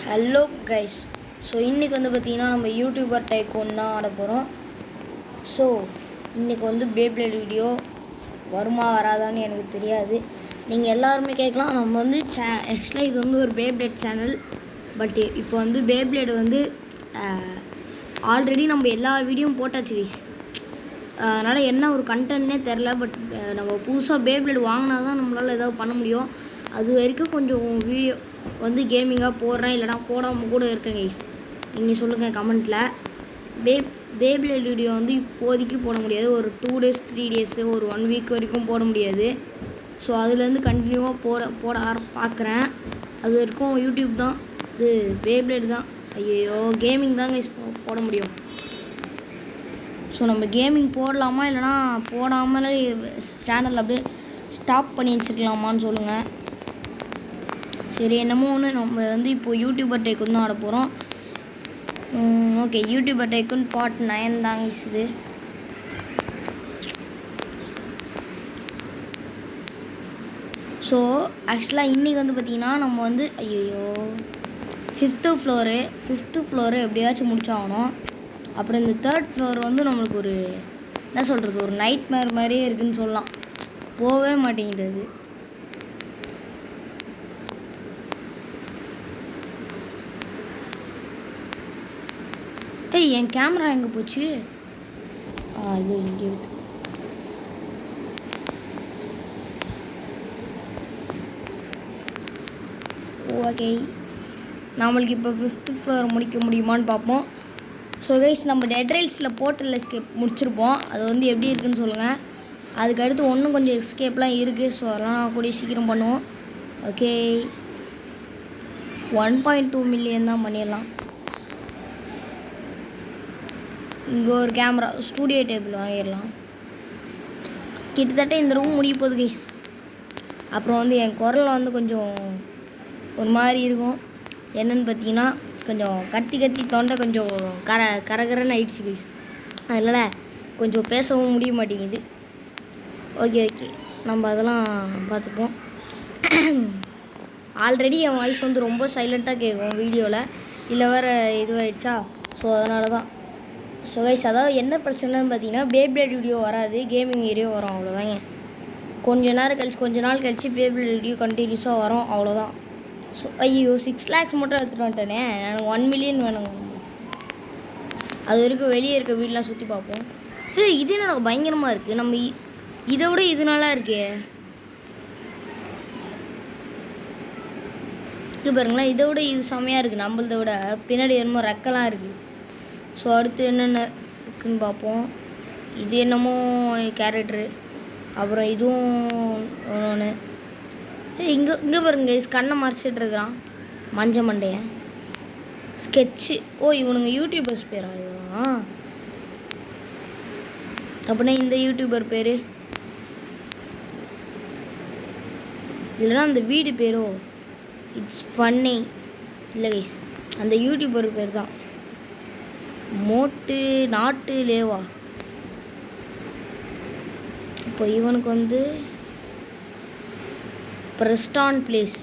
Hello guys. So இன்றைக்கி வந்து பார்த்திங்கன்னா நம்ம யூடியூபர் டைக்கூன் தான் ஆட போகிறோம். ஸோ இன்றைக்கி வந்து பேப்ளேட் வீடியோ வருமா வராதான்னு எனக்கு தெரியாது. நீங்கள் எல்லாருமே கேட்கலாம். நம்ம வந்து ஆக்சுவலாக இது வந்து ஒரு பேப்ளேட் சேனல். பட் இப்போ வந்து பேப்ளேடு வந்து ஆல்ரெடி நம்ம எல்லா வீடியோவும் போட்டாச்சு கைஸ். அதனால் என்ன ஒரு கண்டென்ட்னே தெரில. பட் நம்ம புதுசாக பேப்ளேடு வாங்கினா தான் நம்மளால் ஏதாவது பண்ண முடியும். அது வரைக்கும் கொஞ்சம் வீடியோ வந்து கேமிங்காக போடுறேன், இல்லைனா போடாமல் கூட இருக்கேன் கைஸ். நீங்கள் சொல்லுங்கள் கமெண்ட்டில். பேப்ளேட் வீடியோ வந்து இப்போதைக்கு போட முடியாது. ஒரு 2 days 3 days ஒரு 1 week வரைக்கும் போட முடியாது. ஸோ அதுலேருந்து கண்டினியூவாக போட பார்க்குறேன். அது வரைக்கும் யூடியூப் தான், இது பேப்ளேட் தான். ஐயோ, கேமிங் தான் கைஸ் போட முடியும். ஸோ நம்ம கேமிங் போடலாமா இல்லைனா போடாமலே சேனல் அப்படியே ஸ்டாப் பண்ணி வச்சுருக்கலாமான்னு சொல்லுங்கள். சரி, என்னமோ ஒன்று. நம்ம வந்து இப்போது யூடியூபர் டைக்கூன் தான் ஆட போகிறோம். ஓகே, யூடியூபர் டைக்கூன் பார்ட் 9 தாங்க இது. ஸோ ஆக்சுவலாக இன்றைக்கி வந்து பார்த்திங்கன்னா நம்ம வந்து ஃபிஃப்த்து ஃப்ளோரு எப்படியாச்சும் முடிச்சாகணும். அப்புறம் இந்த 3rd ஃப்ளோர் வந்து நம்மளுக்கு ஒரு என்ன சொல்கிறது, ஒரு நைட் மேர் மாதிரியே இருக்குதுன்னு சொல்லலாம். போகவே மாட்டேங்குது அது. என் கேமரா எங்கே போச்சு? இது இங்கே இருக்கு. ஓகே, நம்மளுக்கு இப்போ 5th ஃப்ளோர் முடிக்க முடியுமான்னு பார்ப்போம். ஸோ கைஸ், நம்ம டெட் ரைல்ஸில் போர்ட்டல் எஸ்கேப் முடிச்சிருப்போம். அது வந்து எப்படி இருக்குதுன்னு சொல்லுங்கள். அதுக்கடுத்து இன்னும் கொஞ்சம் எஸ்கேப்லாம் இருக்குது. ஸோ அதெல்லாம் கூடிய சீக்கிரம் பண்ணுவோம். ஓகே, 1.2 மில்லியன் தான் பண்ணிடலாம். இங்கே ஒரு கேமரா, ஸ்டூடியோ டேபிள் வாங்கிடலாம். கிட்டத்தட்ட இந்த ரூம் முடிய போகுது கைஸ். அப்புறம் வந்து என் குரலில் வந்து கொஞ்சம் ஒரு மாதிரி இருக்கும். என்னென்னு பார்த்தீங்கன்னா, கொஞ்சம் கத்தி தொண்டை கொஞ்சம் கரகரன்னு ஆயிடுச்சு கைஸ். அதனால் கொஞ்சம் பேசவும் முடிய மாட்டேங்குது. ஓகே, நம்ம அதெல்லாம் பார்த்துப்போம். ஆல்ரெடி என் வாய்ஸ் வந்து ரொம்ப சைலண்ட்டாக கேட்கும் வீடியோவில். இல்லை வேறு இதுவாகிடுச்சா, ஸோ அதனால தான். ஸோ கைஸ், அதாவது என்ன பிரச்சனைன்னு பார்த்தீங்கன்னா, பேப்ளேட் வீடியோ வராது, கேமிங் வீடியோ வரும், அவ்வளோதாங்க. கொஞ்ச நாள் கழிச்சு பேப்ளேட் வீடியோ கண்டினியூஸாக வரும், அவ்வளோதான். ஸோ 6 lakhs மட்டும் எடுத்துகிட்டு வந்துட்டேனே. எனக்கு 1 million வேணுங்க. அது வரைக்கும் வெளியே இருக்க வீடெலாம் சுற்றி பார்ப்போம். இது என்னோட பயங்கரமாக இருக்குது. நம்ம இதை விட இது நல்லா இருக்கே. இது பாருங்களேன், இதை விட இது செம்மையாக இருக்குது. நம்மளதை விட பின்னாடி என்னமோ ரெக்கெல்லாம் இருக்குது. ஸோ அடுத்து என்னென்ன இருக்குதுன்னு பார்ப்போம். இது என்னமோ கேரக்டரு. அப்புறம் இதுவும் ஒன்று. இங்கே பாருங்க, கண்ணை மறைச்சிட்டு இருக்கிறான் மஞ்ச மண்டையன். ஸ்கெட்சு. இவனுங்க யூடியூபர்ஸ் பேரா இதுதான்? அப்படின்னா இந்த யூடியூபர் பேர் இல்லைனா அந்த வீடு பேரோ? It's funny. இல்லை கைஸ், அந்த யூடியூபர் பேர் தான் மோட்டு நாட்டு லேவா. இப்போ இவனுக்கு வந்து பிரஸ்டான் பிளேஸ்.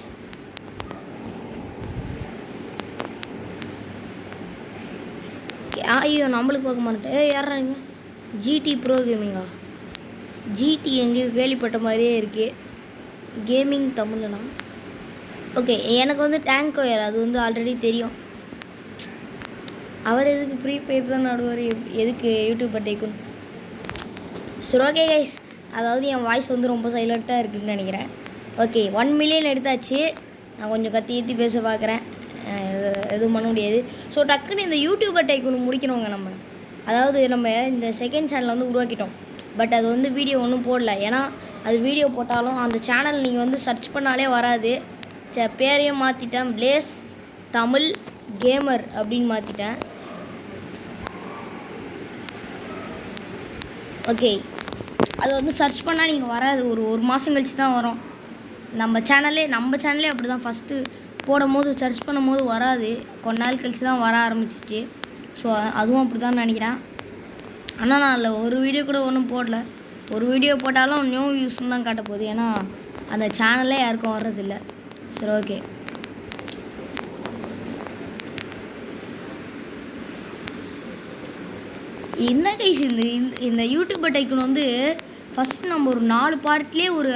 ஐயோ, நம்மளுக்கு பார்க்க மாட்டேன். யாராங்க? ஜிடி ப்ரோ கேமிங்கா? ஜிடி எங்கேயோ கேள்விப்பட்ட மாதிரியே இருக்குது. கேமிங் தமிழ்னா ஓகே. எனக்கு வந்து டேங்க் ஒயர், அது வந்து ஆல்ரெடி தெரியும். அவர் எதுக்கு ஃப்ரீ ஃபயர் தான் நடுவார், எதுக்கு யூடியூபர் டைக்கூன்? சரி, ஓகே கைஸ். அதாவது என் வாய்ஸ் வந்து ரொம்ப சைலண்ட்டாக இருக்குதுன்னு நினைக்கிறேன். ஓகே, 1 million எடுத்தாச்சு. நான் கொஞ்சம் கத்தி பேச பார்க்குறேன். எதுவும் பண்ண முடியாது. ஸோ டக்குன்னு இந்த யூடியூபர் டைக்கூன் முடிக்கணுங்க நம்ம. அதாவது நம்ம இந்த செகண்ட் சேனல் வந்து உருவாக்கிட்டோம். பட் அது வந்து வீடியோ ஒன்றும் போடல. ஏன்னா அது வீடியோ போட்டாலும் அந்த சேனல் நீங்கள் வந்து சர்ச் பண்ணாலே வராது. பேரையும் மாற்றிட்டேன், பிளேஸ் தமிழ் கேமர் அப்படின்னு மாற்றிட்டேன். ஓகே, அதை வந்து சர்ச் பண்ணால் நீங்கள் வராது. ஒரு மாதம் கழிச்சு தான் வரும். நம்ம சேனலே அப்படி தான். ஃபஸ்ட்டு போடும் போது சர்ச் பண்ணும் போது வராது. கொஞ்ச நாள் கழிச்சு தான் வர ஆரம்பிச்சிச்சு. ஸோ அதுவும் அப்படி தான் நினைக்கிறேன். ஆனால் நான் அதில் ஒரு வீடியோ கூட ஒன்றும் போடல. ஒரு வீடியோ போட்டாலும் நியூ வியூஸ்ன்னு தான் காட்ட போகுது. ஏன்னா அந்த சேனலே யாருக்கும் வர்றதில்லை. சரி, ஓகே. என்ன கைஸ் இந்த யூடியூபர் டைக்கூன் வந்து ஃபஸ்ட்டு நம்ம ஒரு 4 பார்ட்லேயே ஒரு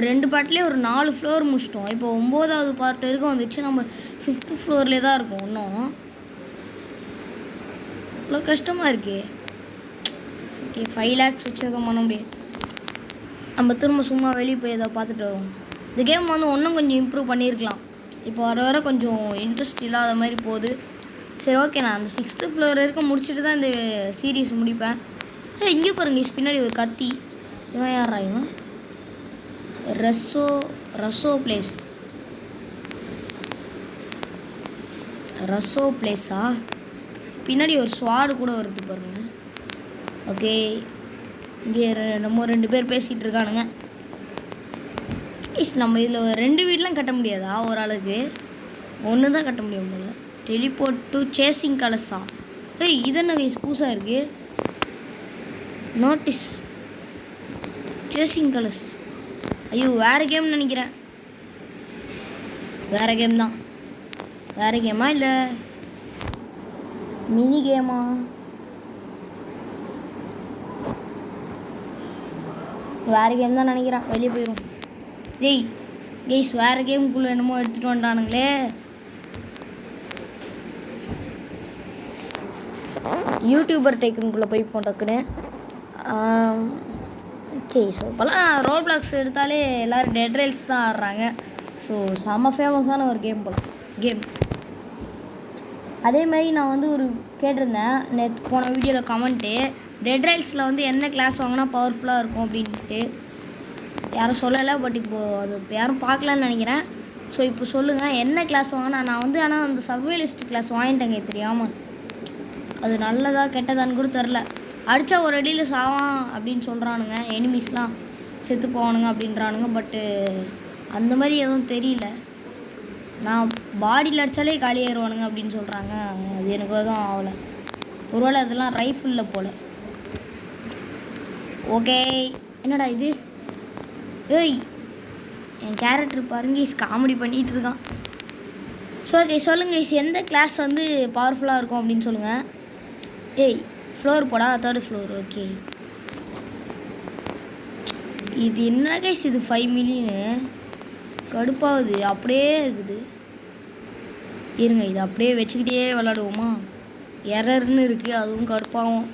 2 பார்ட்லேயே ஒரு 4 ஃப்ளோர் முடிச்சிட்டோம். இப்போ 9வது பார்ட் வரைக்கும் வந்துச்சு. நம்ம 5th ஃப்ளோர்லேயே தான் இருக்கோம். இன்னும் இவ்வளோ கஷ்டமாக இருக்கே. ஓகே 5 lakhs வச்சு எதுவும் பண்ண முடியாது. நம்ம திரும்ப சும்மா வெளியே போய் எதாவது பார்த்துட்டு வருவோம். இந்த கேம் வந்து இன்னும் கொஞ்சம் இம்ப்ரூவ் பண்ணியிருக்கலாம். இப்போ வர கொஞ்சம் இன்ட்ரெஸ்ட் இல்லாத மாதிரி போகுது. சரி ஓகே, நான் அந்த 6th ஃப்ளோர் வரைக்கும் முடிச்சுட்டு தான் இந்த சீரீஸ் முடிப்பேன். இங்கே பாருங்க, பின்னாடி ஒரு கத்தி. இவன் யாரா இவன்? ரசோ பிளேஸா? பின்னாடி ஒரு ஸ்வாடு கூட வருது பாருங்க. ஓகே, இங்கே நம்ம 2 பேர் பேசிகிட்டு இருக்கானுங்க. நம்ம இதில் 2 வீடெலாம் கட்ட முடியாதா? ஒரு ஆளுக்கு 1 தான் கட்ட முடியும் போல. டெலிபோர்ட் டு சேசிங் கலர்ஸா? இது என்ன கைஸ் புதுசாக இருக்குது? Notice chasing colours. ஐயோ வேறு கேம் நினைக்கிறேன். வேறு கேம் தான். வேறு கேமா இல்லை மினி கேமா? வேறு கேம் தான் நினைக்கிறேன். வெளியே போயிடும். கைஸ் வேறு கேமுக்குள்ளே என்னமோ எடுத்துகிட்டு வந்துட்டானுங்களே. யூடியூபர் டைக்கூனுக்குள்ளே போய் போட்டக்குன்னு. சரி, ஸோ இப்போலாம் ரோல் பிளாக்ஸ் எடுத்தாலே எல்லோரும் டெட் ரைல்ஸ் தான் ஆடுறாங்க. ஸோ செம்ம ஃபேமஸான ஒரு கேம் கேம். அதே மாதிரி நான் வந்து ஒரு கேட்டிருந்தேன் நேற்று போன வீடியோவில் கமெண்ட்டு, டெட் ரைல்ஸில் வந்து என்ன கிளாஸ் வாங்கினா பவர்ஃபுல்லாக இருக்கும் அப்படின்ட்டு. யாரும் சொல்லலை, பட் இப்போது அது யாரும் பார்க்கலான்னு நினைக்கிறேன். ஸோ இப்போ சொல்லுங்கள் என்ன கிளாஸ் வாங்கினா. நான் வந்து ஆனால் அந்த சர்வேலிஸ்ட் கிளாஸ் வாங்கிட்டேங்க தெரியாமல். அது நல்லதா கெட்டதான்னு கூட தெரில. அடித்தா ஒரு அடியில் சாவான் அப்படின்னு சொல்கிறானுங்க. எனிமீஸ்லாம் செத்து போவானுங்க அப்படின்றானுங்க. பட்டு அந்த மாதிரி எதுவும் தெரியல. நான் பாடியில் அடித்தாலே காலியாயிருவானுங்க அப்படின்னு சொல்கிறாங்க. அது எனக்கு எதுவும் ஆகலை. ஒருவேளை அதெல்லாம் ரைஃபிளில் போல். ஓகே, என்னடா இது? என் கேரக்டர் பாருங்க, காமெடி பண்ணிகிட்டு இருக்கான். ஸோ ஓகே சொல்லுங்கள், எந்த கிளாஸ் வந்து பவர்ஃபுல்லாக இருக்கும் அப்படின்னு சொல்லுங்கள். ஃப்ளோர் போடா, 3rd ஃப்ளோர். ஓகே, இது என்ன கைஸ் இது 5 million கடுப்பாகுது. அப்படியே இருக்குது. இருங்க, இது அப்படியே வச்சுக்கிட்டே விளாடுவோமா? எரர்னு இருக்குது, அதுவும் கடுப்பாகும்.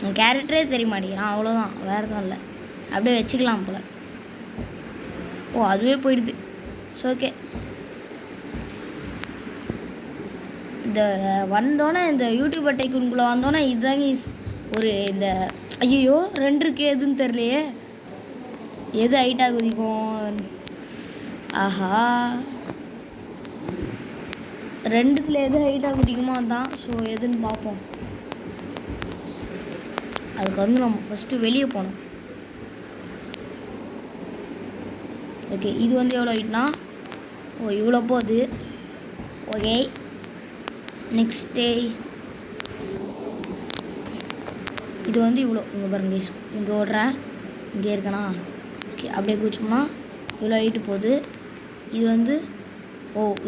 என் கேரக்டரே தெரிய மாட்டேங்கிறான். அவ்வளோதான், வேறு எதுவும் இல்லை. அப்படியே வச்சுக்கலாம் போல். அதுவே போயிடுது. ஸோ ஓகே, இந்த வந்தோன்னே இந்த யூடியூபர் டைக்கூனுக்குள்ளே வந்தோன்னே இதுதாங்க ஒரு இந்த ஐயோ 2 இருக்கு, எதுன்னு தெரியலையே. எது ஹைட்டாக குதிக்கும்? ஆஹா, 2த்துல எது ஹைட்டாக குதிக்குமோ தான். ஸோ எதுன்னு பார்ப்போம். அதுக்கு வந்து நம்ம ஃபஸ்ட்டு வெளியே போகணும். ஓகே, இது வந்து எவ்வளோ ஹைட்னா? இவ்வளோ போகுது. ஓகே, நெக்ஸ்ட்டு இது வந்து இவ்வளோ. இங்கே பாருங்க, இங்கே ஓடுறேன், இங்கே இருக்கணா. ஓகே, அப்படியே குதிச்சோம்னா இவ்வளோ ஹைட்டு போகுது. இது வந்து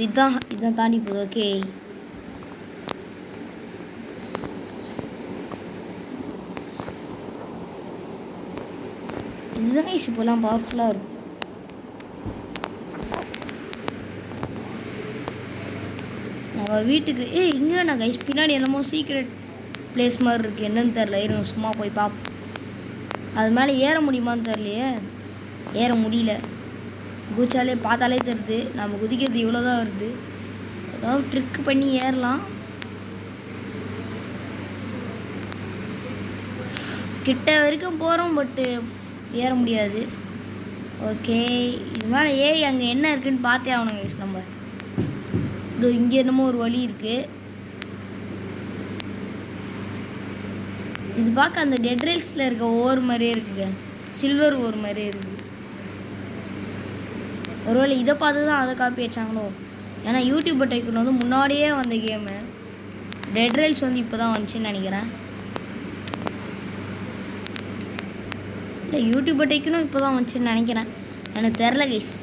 இதுதான் தாண்டி போகுது. ஓகே, இதுதான் இப்போலாம் பவர்ஃபுல்லாக இருக்கும். நம்ம வீட்டுக்கு இங்கே நான் கைஸ் பின்னாடி என்னமோ சீக்ரெட் பிளேஸ் மாதிரி இருக்குது. என்னன்னு தெரில. இருங்க சும்மா போய் பார்ப்போம். அது மேலே ஏற முடியுமான்னு தெரியலையே. ஏற முடியல. குதிச்சாலே பார்த்தாலே தெரியுது. நம்ம குதிக்கிறது இவ்வளோ தான் வருது. ஏதாவது ட்ரிக் பண்ணி ஏறலாம். கிட்ட வரைக்கும் போகிறோம், பட்டு ஏற முடியாது. ஓகே, இது மேலே ஏறி அங்கே என்ன இருக்குதுன்னு பார்த்தே ஆகணும் கைஸ். நம்ம இதோ இங்கே என்னமோ ஒரு வழி இருக்குது. இது பார்க்க அந்த டெட் ரைல்ஸில் இருக்க ஓர் மாதிரியே இருக்குங்க. சில்வர் ஓர் மாதிரியே இருக்குது. ஒருவேளை இதை பார்த்து தான் அதை காப்பி வச்சாங்களோ? ஏன்னா யூடியூபர் டைக்கூன் வந்து முன்னாடியே வந்த கேமு. டெட் ரைல்ஸ் வந்து இப்போ தான் வந்துச்சுன்னு நினைக்கிறேன். இல்லை, யூடியூபர் டைக்கூனும் இப்போ தான் வந்துச்சுன்னு நினைக்கிறேன். எனக்கு தெரில கைஸ்.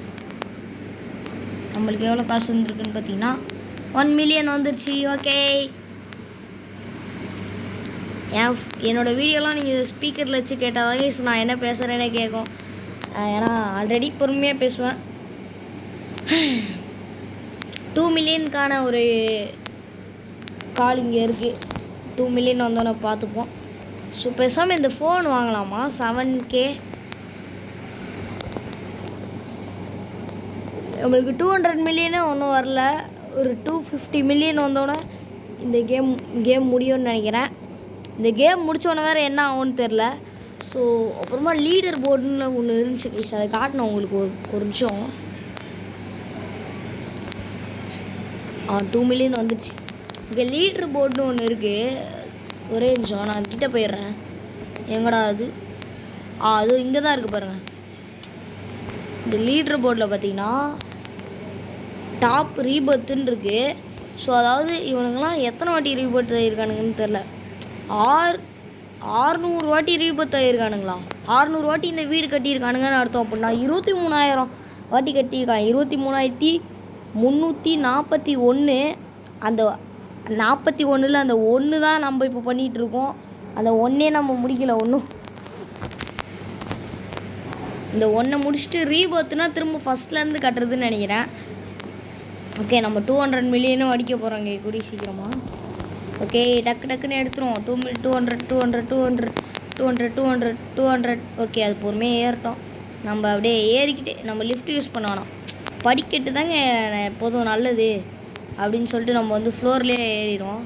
நம்மளுக்கு எவ்வளோ காசு வந்துருக்குன்னு பார்த்தீங்கன்னா 1 million வந்துருச்சு. ஓகே, என்னோடய வீடியோலாம் நீங்கள் ஸ்பீக்கரில் வச்சு கேட்டால் தான் நான் என்ன பேசுகிறேன்னே கேட்கும். ஏன்னா ஆல்ரெடி பொறுமையாக பேசுவேன். 2 மில்லியனுக்கான ஒரு கால் இங்கே இருக்குது. 2 மில்லியன் வந்தோன்னே பார்த்துப்போம். ஸோ பேசாமல் இந்த ஃபோன் வாங்கலாமா? 7K நம்மளுக்கு 200 மில்லியனே ஒன்றும் வரல. ஒரு 250 மில்லியன் வந்தோடனே இந்த கேம் முடியும்னு நினைக்கிறேன். இந்த கேம் முடித்தோடனே வேறு என்ன ஆகும்னு தெரில. ஸோ அப்புறமா லீடர் போர்டுன்னு ஒன்று இருந்துச்சு கைஸ், அதை காட்டினேன் உங்களுக்கு ஒரு நிமிஷம். 2 மில்லியன் வந்துடுச்சு. இங்கே லீடர் போர்டுன்னு ஒன்று இருக்குது. ஒரே நிமிஷம் நான் கிட்டே போயிடுறேன். எங்கடா அது? அதுவும் இங்கே தான் இருக்குது பாருங்கள். இந்த லீடர் போர்டில் பார்த்தீங்கன்னா டாப் ரீபர்த்துன்னு இருக்குது. ஸோ அதாவது இவனுங்களாம் எத்தனை வாட்டி ரீபர்த் ஆகிருக்கானுங்கன்னு தெரில. 600 வாட்டி ரீபர்த் ஆகிருக்கானுங்களா? 600 வாட்டி இந்த வீடு கட்டியிருக்கானுங்கன்னு அர்த்தம். அப்படின்னா 23,000 வாட்டி கட்டியிருக்கான். 23,341. அந்த 41ல் அந்த 1 தான் நம்ம இப்போ பண்ணிகிட்ருக்கோம். அந்த 1 நம்ம முடிக்கலை ஒன்றும். இந்த 1 முடிச்சுட்டு ரீபர்த்னா திரும்ப ஃபஸ்ட்லேருந்து கட்டுறதுன்னு நினைக்கிறேன். ஓகே, நம்ம 200 மில்லியனும் அடிக்க போகிறோங்க கூடி சீக்கிரமாக. ஓகே, டக்குன்னு எடுத்துருவோம். 200. ஓகே, அது பொறுமையாக ஏறட்டும். நம்ம அப்படியே ஏறிக்கிட்டே நம்ம லிஃப்ட் யூஸ் பண்ண வேணாம். படிக்கட்டு தாங்க எப்போதும் நல்லது அப்படின்னு சொல்லிட்டு நம்ம வந்து ஃப்ளோர்லேயே ஏறிடுவோம்.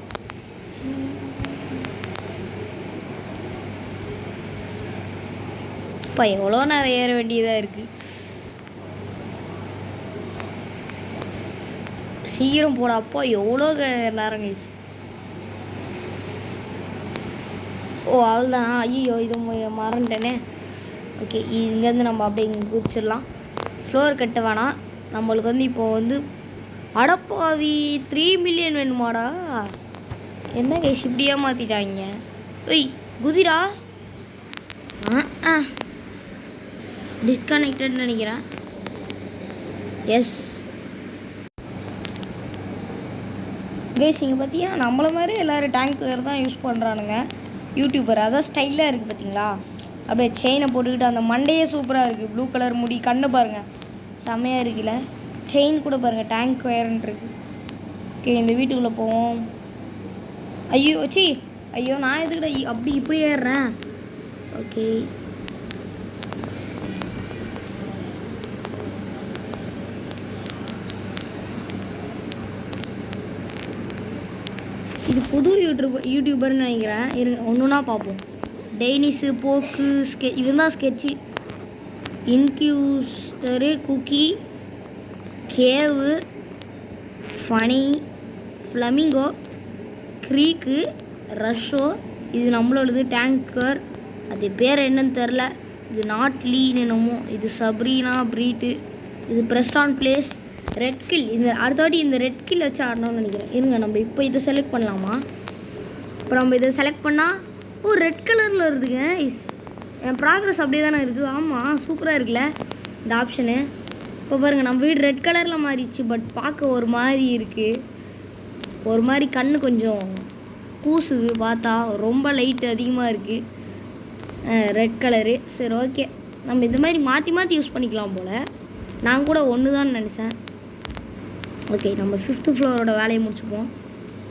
இப்போ எவ்வளோ நேரம் ஏற வேண்டியதாக இருக்குது. சீக்கிரம் போட அப்போ எவ்வளோ நேரம் கைஸ். அவ்வளோதான். ஐயோ இது மறந்துட்டேனே. ஓகே, இங்கேருந்து நம்ம அப்படியே இங்கே குதிச்சிடலாம். ஃப்ளோர் கட்ட வேணாம். நம்மளுக்கு வந்து இப்போது வந்து அடப்பாவி 3 மில்லியன் வேணுமாடா? என்ன கைஸ் இப்படி ஏமாற்றிட்டாங்க. குதிரா. டிஸ்கனெக்டட்னு நினைக்கிறேன். எஸ் கைஸ், இங்கே பார்த்தீங்கன்னா நம்மள மாதிரி எல்லோரும் டேங்க் வேறு தான் யூஸ் பண்ணுறானுங்க. யூடியூபர் அதான் ஸ்டைலாக இருக்குது பார்த்தீங்களா? அப்படியே செயினை போட்டுக்கிட்டு அந்த மண்டையே சூப்பராக இருக்குது. ப்ளூ கலர் முடி, கண்ணு பாருங்கள் செம்மையாக இருக்குல்ல. செயின் கூட பாருங்கள் டேங்க் ஒயர்ன்னு இருக்குது. ஓகே, இந்த வீட்டுக்குள்ளே போவோம். ஐயோ நான் எதுக்கிட்ட அப்படி இப்படி ஏறுறேன். ஓகே, இது புது யூடியூபர்னு நினைக்கிறேன். ஒன்றுனா பார்ப்போம். டெய்னிஸு, போக்கு, இவன் தான் sketch, inquisitor, cookie, cave, funny, flamingo, creek, ரஷ்ஷோ. இது நம்மளோடது டேங்கர். அது பேர் என்னன்னு தெரில. இது நாட்லின்னு என்னமோ. இது சப்ரீனா ப்ரீட்டு. இது ப்ரெஸ்டான் பிளேஸ். Red kill. இந்த அடுத்த வாட்டி இந்த ரெட் கில் வச்சு ஆடணும்னு நினைக்கிறேன். இருங்க, நம்ம இப்போ இதை செலக்ட் பண்ணலாமா? இப்போ நம்ம இதை செலக்ட் பண்ணால் ரெட் கலரில் வருதுங்க. என் ப்ராக்ரஸ் அப்படியே தானே இருக்குது. ஆமாம், சூப்பராக இருக்குல்ல இந்த ஆப்ஷனு. இப்போ பாருங்கள், நம்ம வீடு ரெட் கலரில் மாறிடுச்சு. பட் பார்க்க ஒரு மாதிரி இருக்குது. ஒரு மாதிரி கண்ணு கொஞ்சம் பூசுது பார்த்தா. ரொம்ப லைட்டு அதிகமாக இருக்குது ரெட் கலரு. சரி, ஓகே, நம்ம இந்த மாதிரி மாற்றி மாற்றி யூஸ் பண்ணிக்கலாம் போல். நான் கூட ஒன்று தான் நினச்சேன். ஓகே, நம்ம 5th ஃப்ளோரோட வேலையை முடிச்சுப்போம்.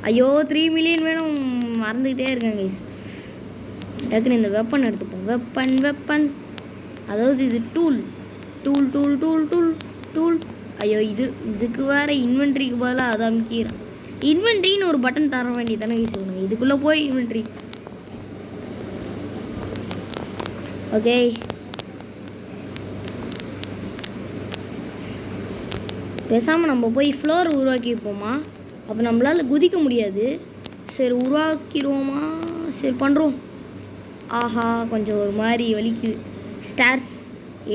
3 மில்லியன் வேணும். மறந்துக்கிட்டே இருக்கேன் கைஸ். டக்குன்னு இந்த வெப்பன் எடுத்துப்போம். வெப்பன் அதாவது இது டூல். இதுக்கு வேறு இன்வென்ட்ரிக்கு பதிலாக அதை அமைக்கிறேன். இன்வென்ட்ரின்னு ஒரு பட்டன் தர வேண்டியதானே கைஸ் ஒன்று. இதுக்குள்ளே போய் இன்வென்ட்ரி. ஓகே, பேசாமல் நம்ம போய் ஃப்ளோர் உருவாக்கி வைப்போமா? அப்போ நம்மளால் குதிக்க முடியாது. சரி, உருவாக்கிடுவோமா? சரி, பண்ணுறோம். ஆஹா, கொஞ்சம் ஒரு மாதிரி வலிக்குது. ஸ்டார்ஸ்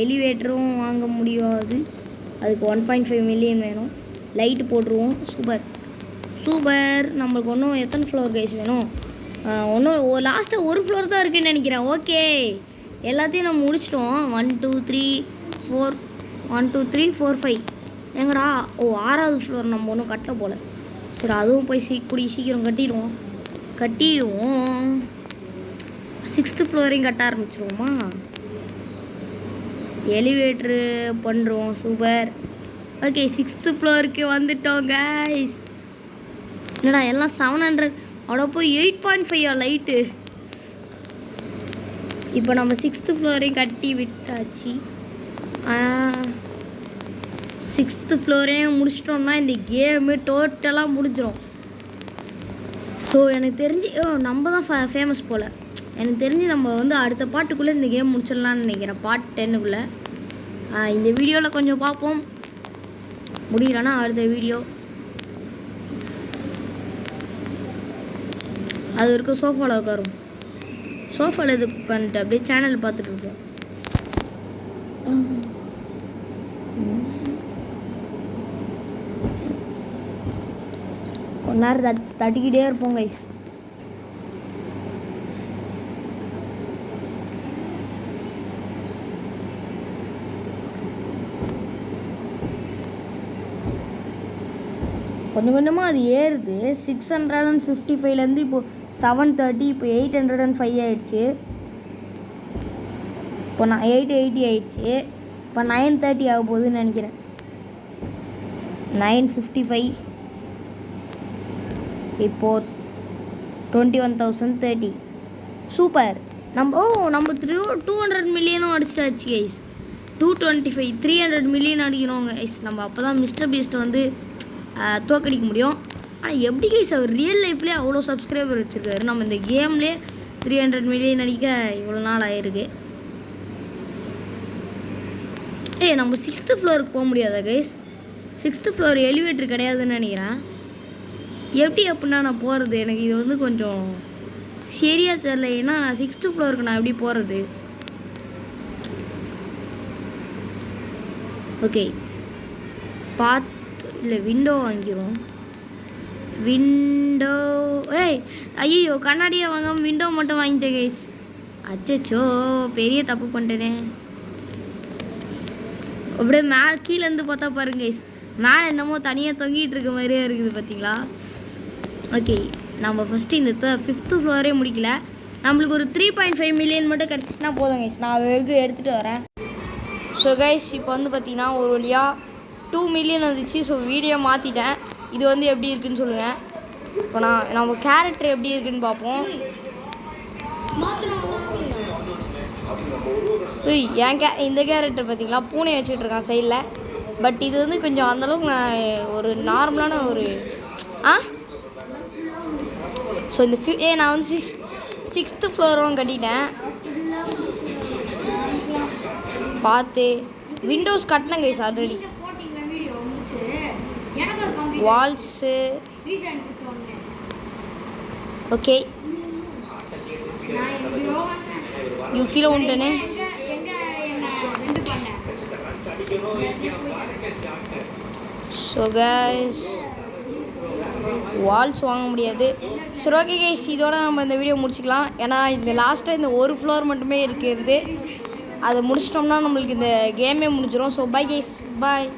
எலிவேட்டரும் வாங்க முடியாது. அதுக்கு 1.5 மில்லியன் வேணும். லைட்டு போட்டுருவோம். சூப்பர். நம்மளுக்கு ஒன்றும் எத்தனை ஃப்ளோர் கைஸ் வேணும்? ஒன்றும் லாஸ்ட்டாக ஒரு ஃப்ளோர் தான் இருக்குதுன்னு நினைக்கிறேன். ஓகே, எல்லாத்தையும் நம்ம முடிச்சிட்டோம். 1 2 3 4 1 2 3 4 5. எங்கடா? 6வது ஃப்ளோர் நம்ம ஒன்றும் கட்டல போல். சரி, அதுவும் போய் சீக்கிரம் கட்டிடுவோம். 6th ஃப்ளோரையும் கட்ட ஆரம்பிச்சிருவோமா? எலிவேட்ரு பண்ணுறோம். சூப்பர். ஓகே 6th ஃப்ளோருக்கு வந்துட்டோம் கைஸ். என்னடா எல்லாம் 700 அவ்வளோ போய் 8.5 லைட்டு. இப்போ நம்ம 6th ஃப்ளோரையும் கட்டி விட்டாச்சு. 6th ஃப்ளோரையும் முடிச்சிட்டோம்னா இந்த கேமு டோட்டலாக முடிஞ்சிடும். ஸோ எனக்கு தெரிஞ்சு நம்ம தான் ஃபேமஸ் போல். எனக்கு தெரிஞ்சு நம்ம வந்து அடுத்த பாட்டுக்குள்ளே இந்த கேம் முடிச்சிடலான்னு நினைக்கிறேன். பார்ட் 10க்குள்ளே. இந்த வீடியோவில் கொஞ்சம் பார்ப்போம். முடியலன்னா அடுத்த வீடியோ. அது வரைக்கும் சோஃபாவில் உட்காரும். சோஃபாவில் இது உட்காந்துட்டு அப்படியே சேனல் பார்த்துட்டு இருப்போம். கொஞ்ச நேரம் தட்டிக்கிட்டே இருப்போம் கைஸ். கொஞ்சம் கொஞ்சமாக அது ஏறுது. 655லேருந்து இப்போது 730, இப்போ 805 ஆயிடுச்சு. இப்போ 880 ஆயிடுச்சு. இப்போ 930 ஆக போகுதுன்னு நினைக்கிறேன். 955. இப்போது 21,030. சூப்பர். நம்ம 200 மில்லியனும் அடிச்சிட்டாச்சு கைஸ். 225 300 மில்லியன் அடிக்கிறோம் கைஸ். நம்ம அப்போ தான் மிஸ்டர் பீஸ்ட் வந்து தோக்கடிக்க முடியும். ஆனால் எப்படி கைஸ் அவர் ரியல் லைஃப்லேயே அவ்வளோ சப்ஸ்கிரைபர் வச்சுருக்காரு. நம்ம இந்த கேம்லேயே 300 மில்லியன் அடிக்க இவ்வளோ நாள் ஆயிருக்கு. நம்ம 6th ஃப்ளோருக்கு போக முடியாதா கைஸ்? 6th ஃப்ளோர் எலிவேட்டர் கிடையாதுன்னு நினைக்கிறேன். எப்படி அப்படின்னா நான் போகிறது எனக்கு இது வந்து கொஞ்சம் சரியாக தெரில. ஏன்னா 6th ஃப்ளோருக்கு நான் எப்படி போகிறது? ஓகே பார்த்து இல்லை விண்டோ வாங்கிக்கிறோம். விண்டோ ஐயோ கண்ணாடியை வாங்காமல் விண்டோ மட்டும் வாங்கிட்டேன் கைஸ். அச்சோ பெரிய தப்பு பண்ணிட்டேனே. அப்படியே மேலே கீழேருந்து பார்த்தா பாருங்க கைஸ், மேலே என்னமோ தனியாக தொங்கிட்டு இருக்க மாதிரியே இருக்குது பார்த்தீங்களா? ஓகே நம்ம ஃபஸ்ட்டு இந்த 5th ஃப்ளோரே முடிக்கல. நம்மளுக்கு ஒரு 3.5 மில்லியன் மட்டும் கிடச்சிச்சுன்னா போதும் கைஸ். நான் அது வரைக்கும் எடுத்துகிட்டு வரேன். ஸோ கைஸ் இப்போ வந்து பார்த்தீங்கன்னா ஒரு வழியாக 2 மில்லியன் வந்துச்சு. ஸோ வீடியோ மாற்றிட்டேன். இது வந்து எப்படி இருக்குன்னு சொல்லுங்கள். இப்போ நம்ம கேரக்டர் எப்படி இருக்குன்னு பார்ப்போம். இந்த கேரக்டர் பார்த்தீங்களா பூனை வச்சுட்டு இருக்கான் சைடில். பட் இது வந்து கொஞ்சம் அந்தளவுக்கு நான் ஒரு நார்மலான ஒரு ஸோ இந்த நான் வந்து 6th ஃப்ளோரும் கட்டிட்டேன். பார்த்து விண்டோஸ் கட்டினேன் கைஸ் ஆல்ரெடி. வால்ஸு ஓகே கீழே உண்டனே. ஸோ கைஸ் வால்ஸ் வாங்க முடியாது. சரி ஓகே கைஸ் இதோட நம்ம இந்த வீடியோ முடிச்சுக்கலாம். ஏன்னா இந்த லாஸ்ட்டாக இந்த ஒரு ஃப்ளோர் மட்டுமே இருக்கிறது. அதை முடிச்சிட்டோம்னா நம்மளுக்கு இந்த கேமே முடிஞ்சிடும். So bye guys bye.